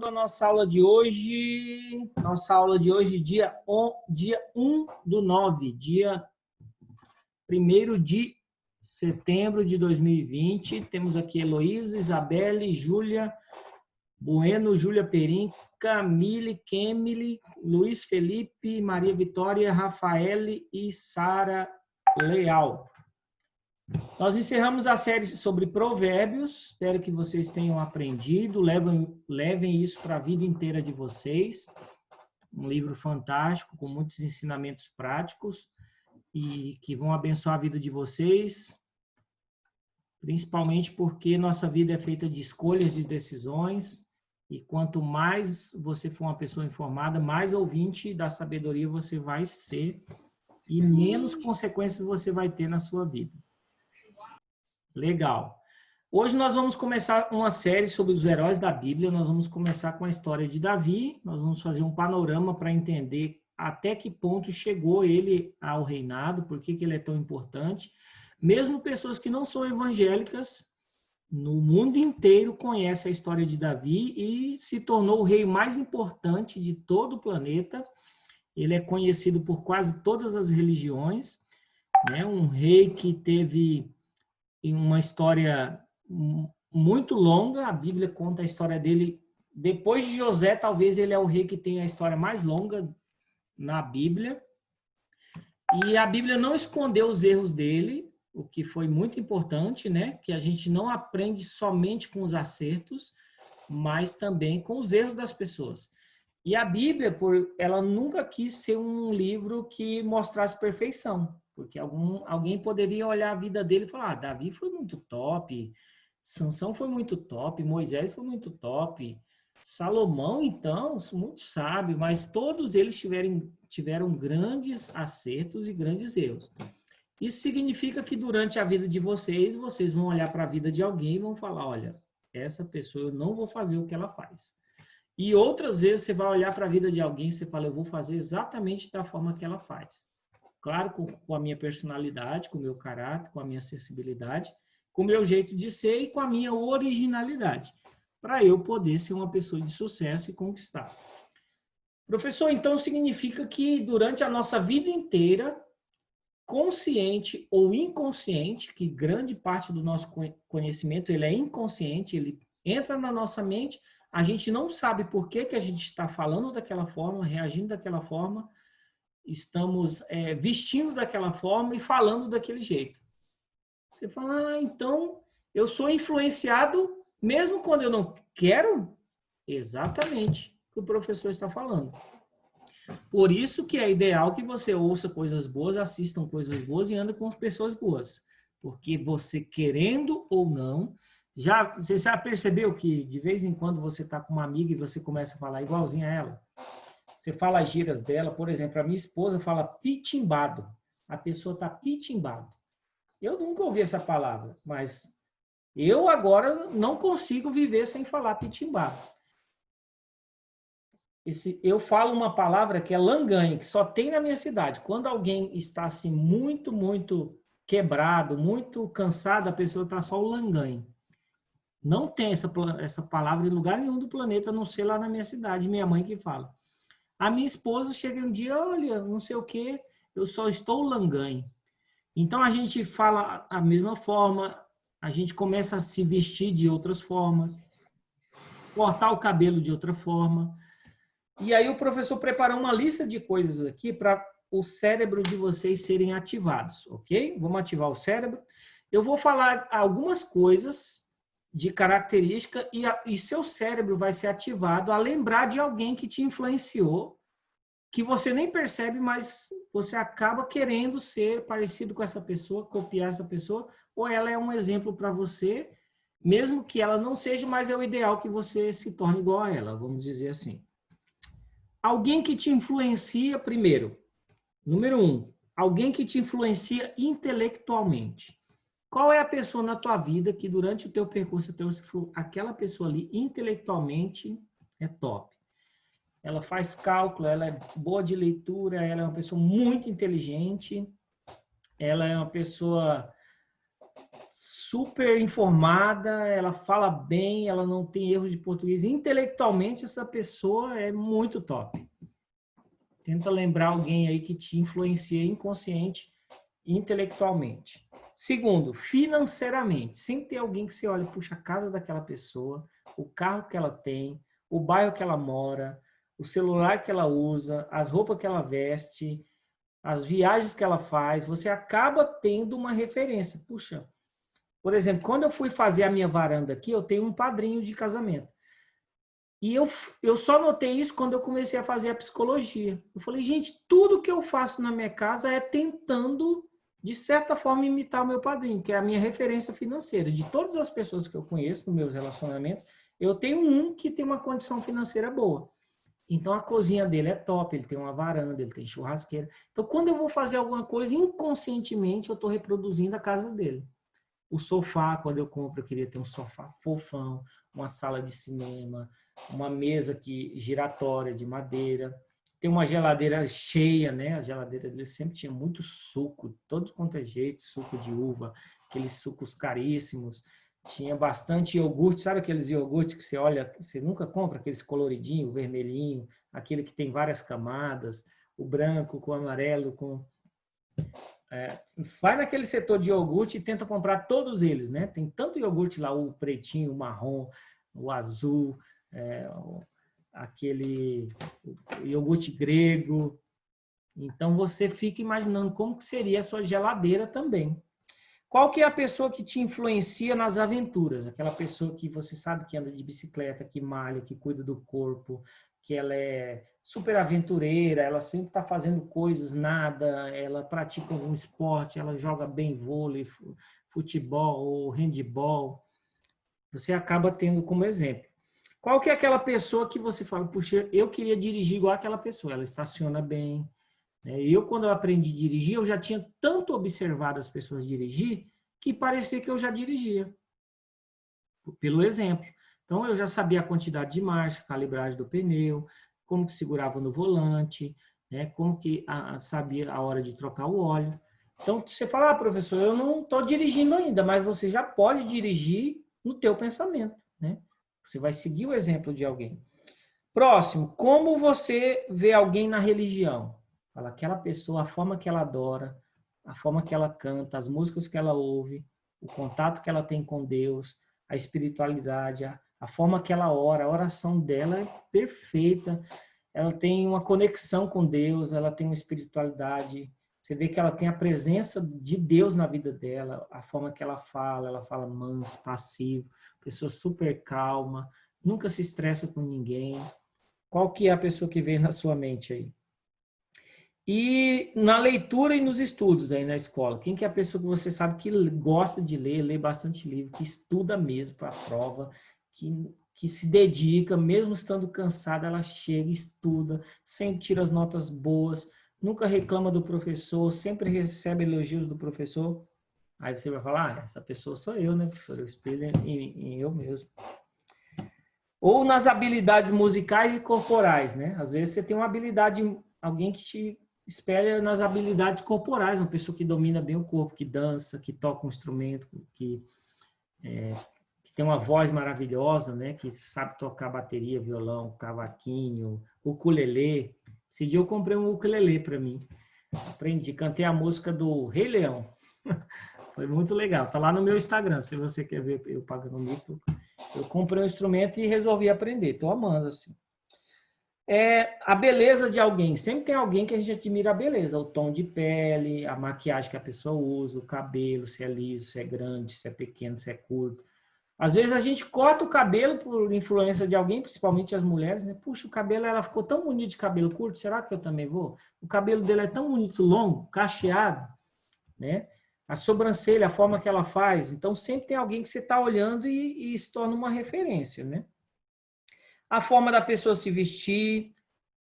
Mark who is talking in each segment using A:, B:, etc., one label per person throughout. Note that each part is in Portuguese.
A: a nossa aula de hoje. Nossa aula de hoje, dia 1/9, dia 1º de setembro de 2020. Temos aqui Heloísa, Isabelle, Júlia Bueno, Júlia Perim, Camille, Kemily, Luiz Felipe, Maria Vitória, Rafaele e Sara Leal. Nós encerramos a série sobre provérbios. Espero que vocês tenham aprendido, levem isso para a vida inteira de vocês. Um livro fantástico, com muitos ensinamentos práticos e que vão abençoar a vida de vocês, principalmente porque nossa vida é feita de escolhas, de decisões, e quanto mais você for uma pessoa informada, mais ouvinte da sabedoria você vai ser e menos consequências você vai ter na sua vida. Legal. Hoje nós vamos começar uma série sobre os heróis da Bíblia. Nós vamos começar com a história de Davi. Nós vamos fazer um panorama para entender até que ponto chegou ele ao reinado, por que ele é tão importante. Mesmo pessoas que não são evangélicas, no mundo inteiro conhecem a história de Davi e se tornou o rei mais importante de todo o planeta. Ele é conhecido por quase todas as religiões, né? Um rei que teve uma história muito longa. A Bíblia conta a história dele. Depois de José, talvez ele é o rei que tem a história mais longa na Bíblia. E a Bíblia não escondeu os erros dele, o que foi muito importante, né? Que a gente não aprende somente com os acertos, mas também com os erros das pessoas. E a Bíblia, ela nunca quis ser um livro que mostrasse perfeição, porque alguém poderia olhar a vida dele e falar: ah, Davi foi muito top, Sansão foi muito top, Moisés foi muito top, Salomão, então, muito sábio, mas todos eles tiveram grandes acertos e grandes erros. Isso significa que durante a vida de vocês vão olhar para a vida de alguém e vão falar: olha, essa pessoa eu não vou fazer o que ela faz. E outras vezes você vai olhar para a vida de alguém e você fala: eu vou fazer exatamente da forma que ela faz. Claro, com a minha personalidade, com o meu caráter, com a minha sensibilidade, com o meu jeito de ser e com a minha originalidade, para eu poder ser uma pessoa de sucesso e conquistar. Professor, então significa que durante a nossa vida inteira, consciente ou inconsciente, que grande parte do nosso conhecimento ele é inconsciente, ele entra na nossa mente, a gente não sabe por que a gente está falando daquela forma, reagindo daquela forma, estamos vestindo daquela forma e falando daquele jeito. Você fala: ah, então eu sou influenciado mesmo quando eu não quero? Exatamente o que o professor está falando. Por isso que é ideal que você ouça coisas boas, assistam coisas boas e ande com pessoas boas. Porque você, querendo ou não, você já percebeu que de vez em quando você está com uma amiga e você começa a falar igualzinho a ela? Você fala as gírias dela, por exemplo, a minha esposa fala pitimbado. A pessoa está pitimbado. Eu nunca ouvi essa palavra, mas eu agora não consigo viver sem falar pitimbado. Eu falo uma palavra que é langanhe, que só tem na minha cidade. Quando alguém está assim muito, muito quebrado, muito cansado, a pessoa está só o langanhe. Não tem essa palavra em lugar nenhum do planeta, a não ser lá na minha cidade, minha mãe que fala. A minha esposa chega um dia: olha, não sei o quê, eu só estou langanhe. Então a gente fala a mesma forma, a gente começa a se vestir de outras formas, cortar o cabelo de outra forma. E aí o professor preparou uma lista de coisas aqui para o cérebro de vocês serem ativados, ok? Vamos ativar o cérebro. Eu vou falar algumas coisas de característica e seu cérebro vai ser ativado a lembrar de alguém que te influenciou, que você nem percebe, mas você acaba querendo ser parecido com essa pessoa, copiar essa pessoa, ou ela é um exemplo para você, mesmo que ela não seja, mas é o ideal que você se torne igual a ela, vamos dizer assim. Alguém que te influencia, primeiro, número 1, alguém que te influencia intelectualmente. Qual é a pessoa na tua vida que durante o teu percurso, aquela pessoa ali intelectualmente é top? Ela faz cálculo, ela é boa de leitura, ela é uma pessoa muito inteligente, ela é uma pessoa super informada, ela fala bem, ela não tem erros de português. Intelectualmente, essa pessoa é muito top. Tenta lembrar alguém aí que te influencia inconsciente intelectualmente. Segundo, financeiramente. Sempre tem alguém que você olha, puxa, a casa daquela pessoa, o carro que ela tem, o bairro que ela mora, o celular que ela usa, as roupas que ela veste, as viagens que ela faz, você acaba tendo uma referência. Puxa, por exemplo, quando eu fui fazer a minha varanda aqui, eu tenho um padrinho de casamento. E eu só notei isso quando eu comecei a fazer a psicologia. Eu falei, gente, tudo que eu faço na minha casa é tentando, de certa forma, imitar o meu padrinho, que é a minha referência financeira. De todas as pessoas que eu conheço nos meus relacionamentos, eu tenho um que tem uma condição financeira boa. Então, a cozinha dele é top, ele tem uma varanda, ele tem churrasqueira. Então, quando eu vou fazer alguma coisa, inconscientemente, eu estou reproduzindo a casa dele. O sofá, quando eu compro, eu queria ter um sofá fofão, uma sala de cinema, uma mesa giratória de madeira. Tem uma geladeira cheia, né? A geladeira dele sempre tinha muito suco, todo quanto é jeito, suco de uva, aqueles sucos caríssimos. Tinha bastante iogurte, sabe aqueles iogurtes que você olha, que você nunca compra, aqueles coloridinho, vermelhinho, aquele que tem várias camadas, o branco com o amarelo, com vai naquele setor de iogurte e tenta comprar todos eles, né? Tem tanto iogurte lá, o pretinho, o marrom, o azul, aquele iogurte grego. Então você fica imaginando como que seria a sua geladeira também. Qual que é a pessoa que te influencia nas aventuras? Aquela pessoa que você sabe que anda de bicicleta, que malha, que cuida do corpo, que ela é super aventureira, ela sempre está fazendo coisas, nada, ela pratica algum esporte, ela joga bem vôlei, futebol ou handebol. Você acaba tendo como exemplo. Qual que é aquela pessoa que você fala, puxa, eu queria dirigir igual aquela pessoa, ela estaciona bem, né? Eu, quando eu aprendi a dirigir, eu já tinha tanto observado as pessoas dirigir que parecia que eu já dirigia, pelo exemplo. Então, eu já sabia a quantidade de marcha, a calibragem do pneu, como que segurava no volante, né? Como que sabia a hora de trocar o óleo. Então, você fala, professor, eu não estou dirigindo ainda, mas você já pode dirigir no teu pensamento, né? Você vai seguir o exemplo de alguém. Próximo, como você vê alguém na religião? Fala, aquela pessoa, a forma que ela adora, a forma que ela canta, as músicas que ela ouve, o contato que ela tem com Deus, a espiritualidade, a forma que ela ora, a oração dela é perfeita, ela tem uma conexão com Deus, ela tem uma espiritualidade, você vê que ela tem a presença de Deus na vida dela, a forma que ela fala manso, passivo, pessoa super calma, nunca se estressa com ninguém. Qual que é a pessoa que vem na sua mente aí? E na leitura e nos estudos aí na escola, quem que é a pessoa que você sabe que gosta de ler, lê bastante livro, que estuda mesmo para a prova, que se dedica, mesmo estando cansada, ela chega, estuda, sempre tira as notas boas, nunca reclama do professor, sempre recebe elogios do professor. Aí você vai falar, essa pessoa sou eu, né, professor? Eu espelho em eu mesmo. Ou nas habilidades musicais e corporais, né? Às vezes você tem uma habilidade, alguém que te espelha nas habilidades corporais, uma pessoa que domina bem o corpo, que dança, que toca um instrumento, que tem uma voz maravilhosa, né? Que sabe tocar bateria, violão, cavaquinho, ukulele. Esse dia eu comprei um ukulele para mim. Aprendi, cantei a música do Rei Leão. Foi muito legal. Tá lá no meu Instagram, se você quer ver eu pagando mico. Eu comprei um instrumento e resolvi aprender. Tô amando, assim. A beleza de alguém. Sempre tem alguém que a gente admira a beleza. O tom de pele, a maquiagem que a pessoa usa, o cabelo, se é liso, se é grande, se é pequeno, se é curto. Às vezes a gente corta o cabelo por influência de alguém, principalmente as mulheres, né? Puxa, o cabelo, ela ficou tão bonita de cabelo curto, será que eu também vou? O cabelo dela é tão bonito, longo, cacheado, né? A sobrancelha, a forma que ela faz. Então, sempre tem alguém que você está olhando e se torna uma referência, né? A forma da pessoa se vestir,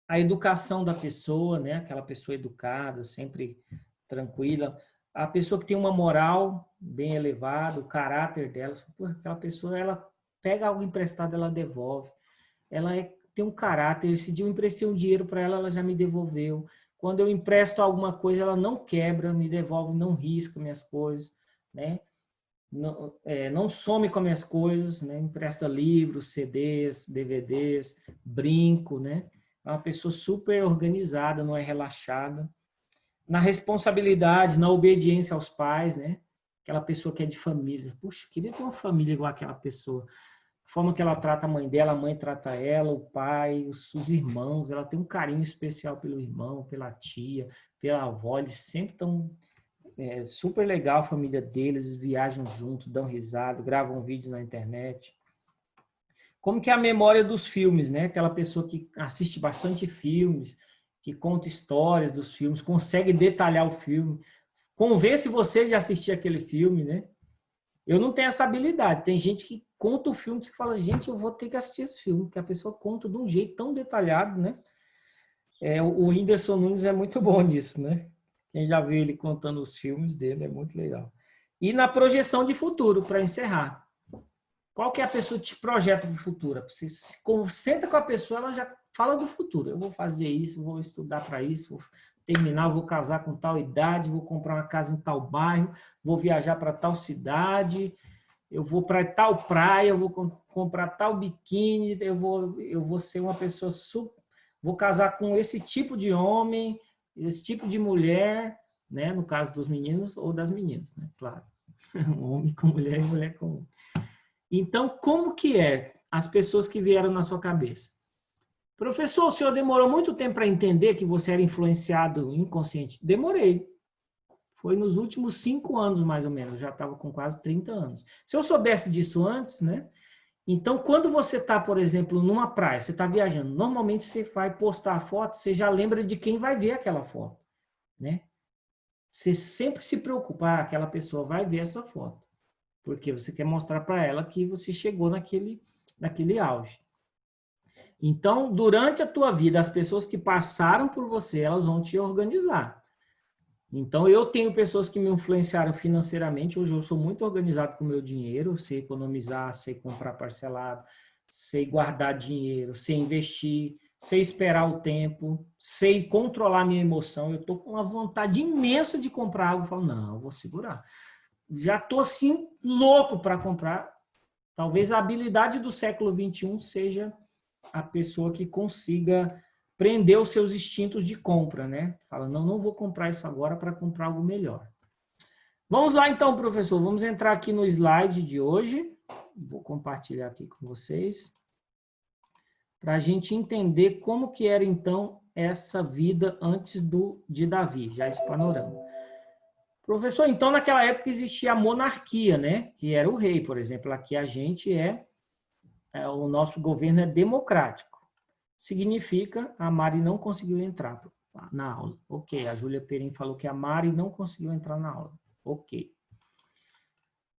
A: a educação da pessoa, né? Aquela pessoa educada, sempre tranquila. A pessoa que tem uma moral bem elevada, o caráter dela. Aquela pessoa, ela pega algo emprestado, ela devolve. Ela tem um caráter. Esse dia eu emprestei um dinheiro para ela, ela já me devolveu. Quando eu empresto alguma coisa, ela não quebra, me devolve, não risca minhas coisas, né? não some com as minhas coisas, né? Empresta livros, CDs, DVDs, brinco, né? É uma pessoa super organizada, não é relaxada. Na responsabilidade, na obediência aos pais, né? Aquela pessoa que é de família. Puxa, queria ter uma família igual aquela pessoa. A forma que ela trata a mãe dela, a mãe trata ela, o pai, os irmãos. Ela tem um carinho especial pelo irmão, pela tia, pela avó. Eles sempre estão super legal a família deles, eles viajam juntos, dão risada, gravam vídeo na internet. Como que é a memória dos filmes, né? Aquela pessoa que assiste bastante filmes, que conta histórias dos filmes, consegue detalhar o filme, convence você de assistir aquele filme, né? Eu não tenho essa habilidade. Tem gente que conta o filme que você fala, gente, eu vou ter que assistir esse filme, que a pessoa conta de um jeito tão detalhado, né? O Whindersson Nunes é muito bom nisso, né? Quem já viu ele contando os filmes dele é muito legal. E na projeção de futuro, para encerrar. Qual que é a pessoa que te projeta para o futuro? Você senta com a pessoa, ela já fala do futuro. Eu vou fazer isso, vou estudar para isso, vou terminar, vou casar com tal idade, vou comprar uma casa em tal bairro, vou viajar para tal cidade, eu vou para tal praia, eu vou comprar tal biquíni, eu vou ser uma pessoa vou casar com esse tipo de homem, esse tipo de mulher, né? No caso dos meninos ou das meninas, né? Claro. Homem com mulher e mulher com homem. Então, como que é as pessoas que vieram na sua cabeça? Professor, o senhor demorou muito tempo para entender que você era influenciado inconsciente? Demorei. Foi nos últimos 5 anos, mais ou menos. Eu já estava com quase 30 anos. Se eu soubesse disso antes, né? Então, quando você está, por exemplo, numa praia, você está viajando, normalmente você vai postar a foto, você já lembra de quem vai ver aquela foto, né? Você sempre se preocupa, aquela pessoa vai ver essa foto, porque você quer mostrar para ela que você chegou naquele auge. Então, durante a tua vida, as pessoas que passaram por você, elas vão te organizar. Então, eu tenho pessoas que me influenciaram financeiramente. Hoje eu sou muito organizado com o meu dinheiro, sei economizar, sei comprar parcelado, sei guardar dinheiro, sei investir, sei esperar o tempo, sei controlar minha emoção. Eu estou com uma vontade imensa de comprar algo, eu falo, não, eu vou segurar. Já estou assim louco para comprar. Talvez a habilidade do século XXI seja a pessoa que consiga prender os seus instintos de compra, né? Fala, não vou comprar isso agora para comprar algo melhor. Vamos lá então, professor. Vamos entrar aqui no slide de hoje. Vou compartilhar aqui com vocês. Para a gente entender como que era então essa vida antes de Davi, já esse panorama. Professor, então naquela época existia a monarquia, né? Que era o rei, por exemplo. Aqui a gente o nosso governo é democrático. Significa a Mari não conseguiu entrar na aula. Ok, a Júlia Perim falou que a Mari não conseguiu entrar na aula. Ok.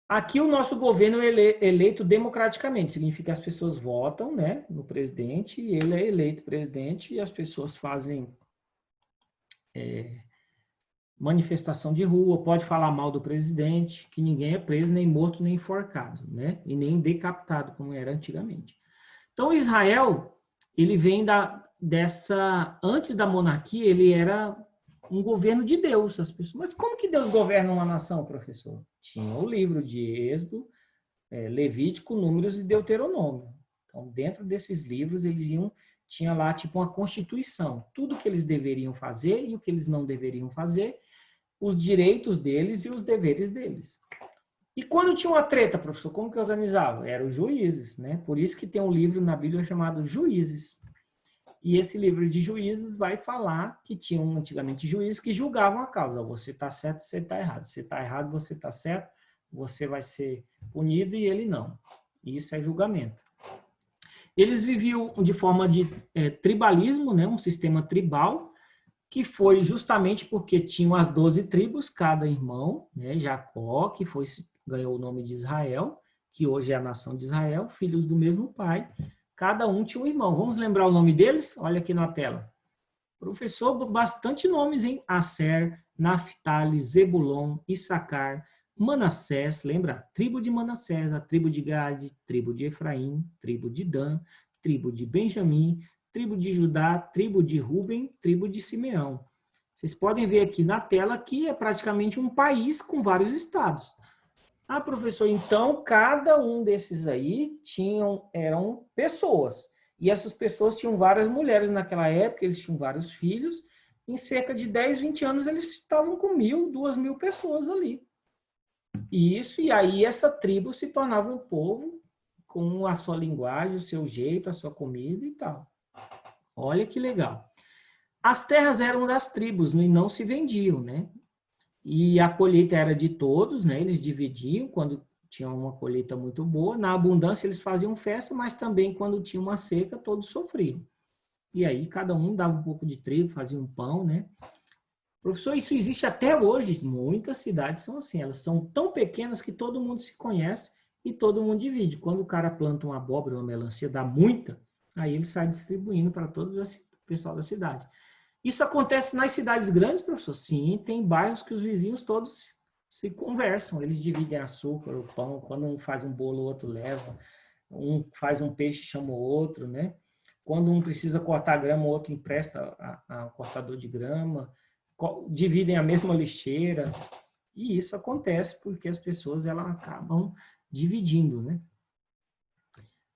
A: Aqui o nosso governo é eleito democraticamente, significa que as pessoas votam, né, no presidente, e ele é eleito presidente, e as pessoas fazem manifestação de rua, pode falar mal do presidente, que ninguém é preso, nem morto, nem enforcado, né, e nem decapitado, como era antigamente. Então, Israel, ele vem antes da monarquia, ele era um governo de Deus, as pessoas. Mas como que Deus governa uma nação, professor? Tinha o livro de Êxodo, Levítico, Números e Deuteronômio. Então, dentro desses livros, tinha lá tipo uma constituição, tudo que eles deveriam fazer e o que eles não deveriam fazer, os direitos deles e os deveres deles. E quando tinha uma treta, professor, como que organizava? Eram os juízes, né? Por isso que tem um livro na Bíblia chamado Juízes. E esse livro de Juízes vai falar que tinham antigamente juízes que julgavam a causa. Você está certo, você está errado. Você está errado, você está certo. Você vai ser punido e ele não. Isso é julgamento. Eles viviam de forma de tribalismo, né? Um sistema tribal, que foi justamente porque tinham as 12 tribos, cada irmão, né? Jacó, que ganhou o nome de Israel, que hoje é a nação de Israel, filhos do mesmo pai. Cada um tinha um irmão. Vamos lembrar o nome deles? Olha aqui na tela. Professor, bastante nomes, hein? Aser, Naftali, Zebulon, Issacar, Manassés, lembra? Tribo de Manassés, a tribo de Gade, tribo de Efraim, tribo de Dan, tribo de Benjamim, tribo de Judá, tribo de Ruben, tribo de Simeão. Vocês podem ver aqui na tela que é praticamente um país com vários estados. Ah, professor, então cada um desses aí eram pessoas. E essas pessoas tinham várias mulheres naquela época, eles tinham vários filhos. Em cerca de 10, 20 anos, eles estavam com 1.000, 2.000 pessoas ali. E aí essa tribo se tornava um povo com a sua linguagem, o seu jeito, a sua comida e tal. Olha que legal. As terras eram das tribos, né, e não se vendiam, né? E a colheita era de todos, né? Eles dividiam quando tinha uma colheita muito boa. Na abundância eles faziam festa, mas também quando tinha uma seca, todos sofriam. E aí cada um dava um pouco de trigo, fazia um pão, né? Professor, isso existe até hoje. Muitas cidades são assim, elas são tão pequenas que todo mundo se conhece e todo mundo divide. Quando o cara planta uma abóbora, uma melancia, dá muita, aí ele sai distribuindo para todo o pessoal da cidade. Isso acontece nas cidades grandes, professor? Sim, tem bairros que os vizinhos todos se conversam, eles dividem açúcar, o pão, quando um faz um bolo, o outro leva, um faz um peixe, chama o outro, né? Quando um precisa cortar grama, o outro empresta a cortador de grama, dividem a mesma lixeira, e isso acontece porque as pessoas elas acabam dividindo, né?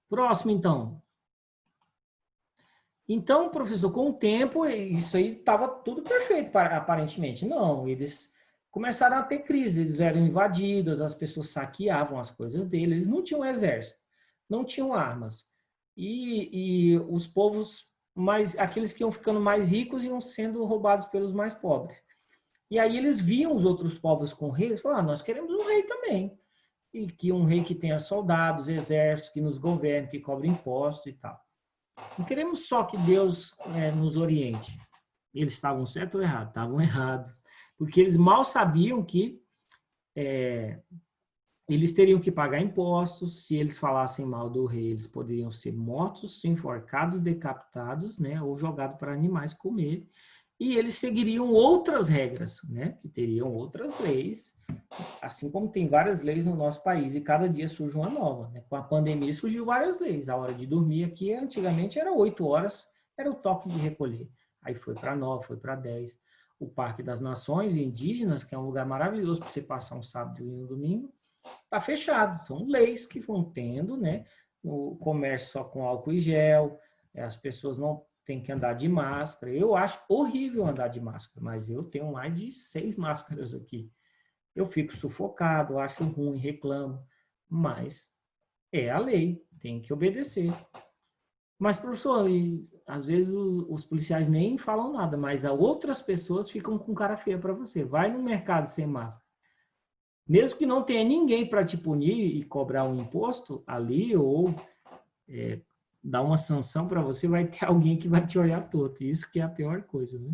A: Próximo, então. Então, professor, com o tempo, isso aí estava tudo perfeito, aparentemente. Não, eles começaram a ter crise, eles eram invadidos, as pessoas saqueavam as coisas deles, eles não tinham exército, não tinham armas. E os povos, aqueles que iam ficando mais ricos, iam sendo roubados pelos mais pobres. E aí eles viam os outros povos com reis e falaram, nós queremos um rei também. E que um rei que tenha soldados, exército, que nos governe, que cobre impostos e tal. Não queremos só que Deus nos oriente. Eles estavam certos ou errados? Estavam errados. Porque eles mal sabiam que eles teriam que pagar impostos. Se eles falassem mal do rei, eles poderiam ser mortos, enforcados, decapitados, né? Ou jogados para animais comer. E eles seguiriam outras regras, né? Que teriam outras leis. Assim como tem várias leis no nosso país e cada dia surge uma nova. Né? Com a pandemia surgiu várias leis. A hora de dormir aqui antigamente era 8 horas, era o toque de recolher. Aí foi para 9, foi para 10. O Parque das Nações Indígenas, que é um lugar maravilhoso para você passar um sábado e um domingo, está fechado. São leis que vão tendo, né? O comércio só com álcool e gel, as pessoas não têm que andar de máscara. Eu acho horrível andar de máscara, mas eu tenho mais de 6 máscaras aqui. Eu fico sufocado, acho ruim, reclamo, mas é a lei, tem que obedecer. Mas, professor, às vezes os policiais nem falam nada, mas outras pessoas ficam com cara feia para você. Vai no mercado sem máscara. Mesmo que não tenha ninguém para te punir e cobrar um imposto ali ou dar uma sanção para você, vai ter alguém que vai te olhar torto. Isso que é a pior coisa, né?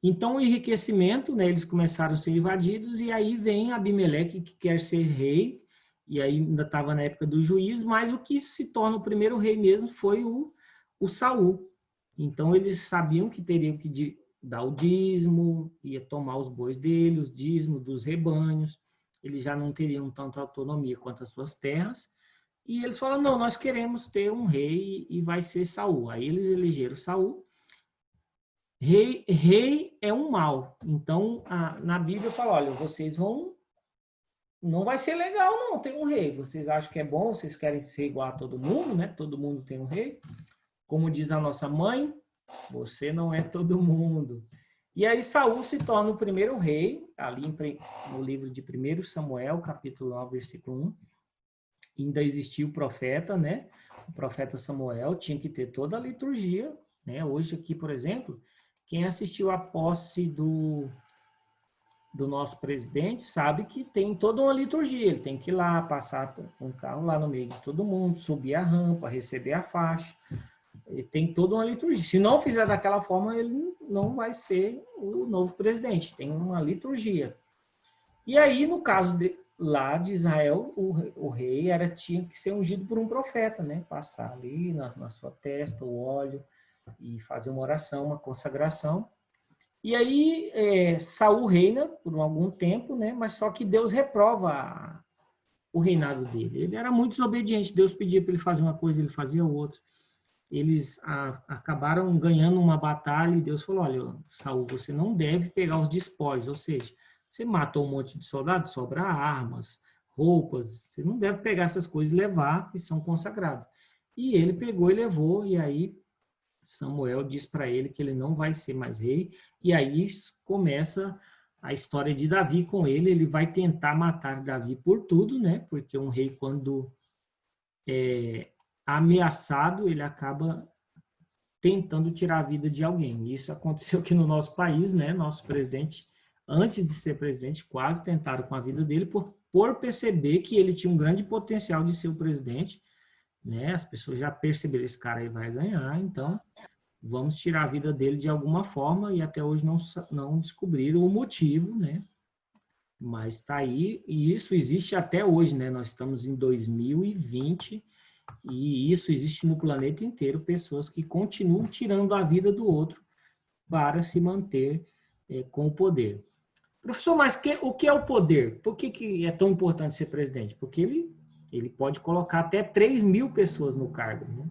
A: Então, o enriquecimento, né, eles começaram a ser invadidos, e aí vem Abimeleque, que quer ser rei, e aí ainda estava na época do juiz, mas o que se torna o primeiro rei mesmo foi o Saul. Então, eles sabiam que teriam que dar o dízimo, ia tomar os bois dele, os dízimos dos rebanhos, eles já não teriam tanta autonomia quanto as suas terras, e eles falaram, não, nós queremos ter um rei e vai ser Saul. Aí eles elegeram Saul. Rei é um mal. Então, na Bíblia fala, olha, vocês vão... Não vai ser legal, não, ter um rei. Vocês acham que é bom, vocês querem ser igual a todo mundo, né? Todo mundo tem um rei. Como diz a nossa mãe, você não é todo mundo. E aí Saul se torna o primeiro rei, ali no livro de 1 Samuel, capítulo 9, versículo 1. Ainda existia o profeta, né? O profeta Samuel tinha que ter toda a liturgia, né? Hoje aqui, por exemplo, quem assistiu à posse do nosso presidente sabe que tem toda uma liturgia. Ele tem que ir lá, passar com um carro lá no meio de todo mundo, subir a rampa, receber a faixa. Ele tem toda uma liturgia. Se não fizer daquela forma, ele não vai ser o novo presidente. Tem uma liturgia. E aí, no caso lá de Israel, o rei tinha que ser ungido por um profeta, né? Passar ali na sua testa o óleo e fazer uma oração, uma consagração. E aí Saul reina por algum tempo, né? Mas só que Deus reprova o reinado dele. Ele era muito desobediente. Deus pedia para ele fazer uma coisa, ele fazia outra. Eles acabaram ganhando uma batalha e Deus falou, olha, Saul, você não deve pegar os despojos, ou seja, Você matou um monte de soldados, sobra armas, roupas. Você não deve pegar essas coisas e levar, que são consagradas. E ele pegou e levou, e aí Samuel diz para ele que ele não vai ser mais rei, e aí começa a história de Davi com ele. Ele vai tentar matar Davi por tudo, né? Porque um rei, quando é ameaçado, ele acaba tentando tirar a vida de alguém. Isso aconteceu aqui no nosso país, né? Nosso presidente, antes de ser presidente, quase tentaram com a vida dele por perceber que ele tinha um grande potencial de ser o presidente, né? As pessoas já perceberam, esse cara aí vai ganhar, então vamos tirar a vida dele de alguma forma, e até hoje não descobriram o motivo, né? Mas está aí, e isso existe até hoje, né? Nós estamos em 2020 e isso existe no planeta inteiro, pessoas que continuam tirando a vida do outro para se manter com o poder. Professor, mas o que é o poder? Por que é tão importante ser presidente? Porque ele pode colocar até 3.000 pessoas no cargo, né?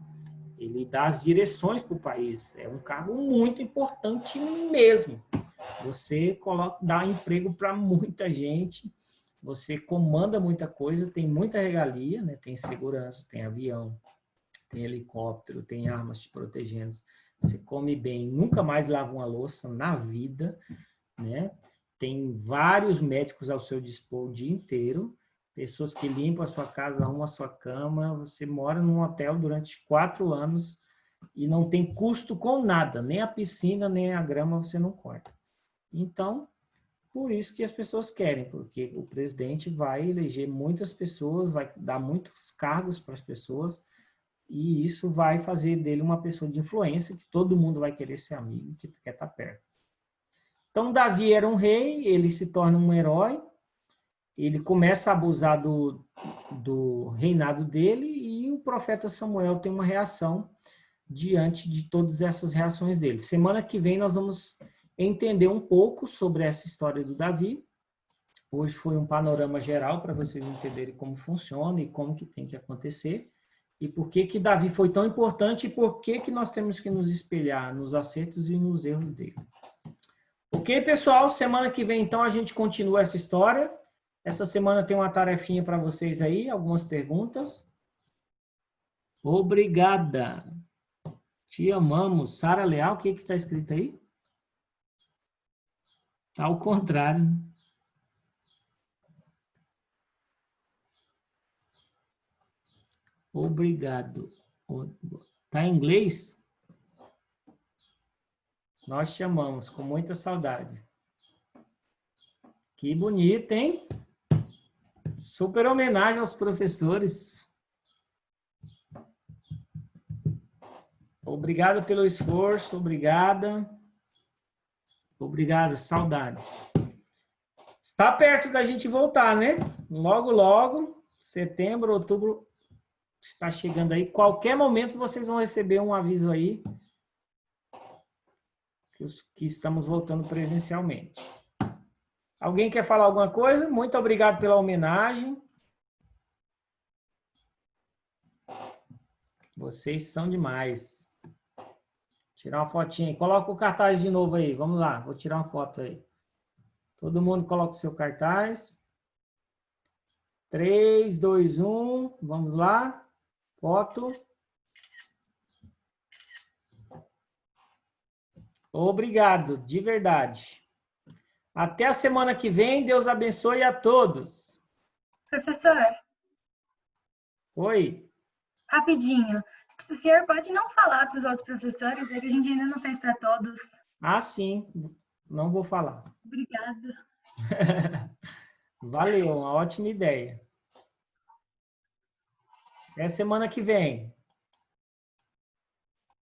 A: Ele dá as direções para o país. É um cargo muito importante mesmo. Você dá emprego para muita gente, você comanda muita coisa, tem muita regalia, né? Tem segurança, tem avião, tem helicóptero, tem armas te protegendo. Você come bem, nunca mais lava uma louça na vida, né? Tem vários médicos ao seu dispor o dia inteiro, pessoas que limpam a sua casa, arrumam a sua cama. Você mora num hotel durante 4 anos e não tem custo com nada, nem a piscina, nem a grama você não corta. Então, por isso que as pessoas querem, porque o presidente vai eleger muitas pessoas, vai dar muitos cargos para as pessoas, e isso vai fazer dele uma pessoa de influência, que todo mundo vai querer ser amigo, que quer estar perto. Então, Davi era um rei, ele se torna um herói, ele começa a abusar do reinado dele, e o profeta Samuel tem uma reação diante de todas essas reações dele. Semana que vem nós vamos entender um pouco sobre essa história do Davi. Hoje foi um panorama geral para vocês entenderem como funciona e como que tem que acontecer, e por que que Davi foi tão importante, e por que que nós temos que nos espelhar nos acertos e nos erros dele. Ok, pessoal? Semana que vem, então, a gente continua essa história. Essa semana tem uma tarefinha para vocês aí, algumas perguntas. Obrigada. Te amamos. Sara Leal, o que está escrito aí? Está ao contrário. Obrigado. Está em inglês? Nós te amamos, com muita saudade. Que bonito, hein? Super homenagem aos professores. Obrigado pelo esforço, obrigada. Obrigado, saudades. Está perto da gente voltar, né? Logo, logo, setembro, outubro, está chegando aí. Qualquer momento vocês vão receber um aviso aí que estamos voltando presencialmente. Alguém quer falar alguma coisa? Muito obrigado pela homenagem. Vocês são demais. Tirar uma fotinha aí. Coloca o cartaz de novo aí. Vamos lá, vou tirar uma foto aí. Todo mundo coloca o seu cartaz. 3, 2, 1. Vamos lá. Foto. Obrigado, de verdade. Até a semana que vem. Deus abençoe a todos.
B: Professor.
A: Oi.
B: Rapidinho. O senhor pode não falar para os outros professores, é que a gente ainda não fez para todos.
A: Ah, sim. Não vou falar.
B: Obrigada.
A: Valeu, uma ótima ideia. Até semana que vem.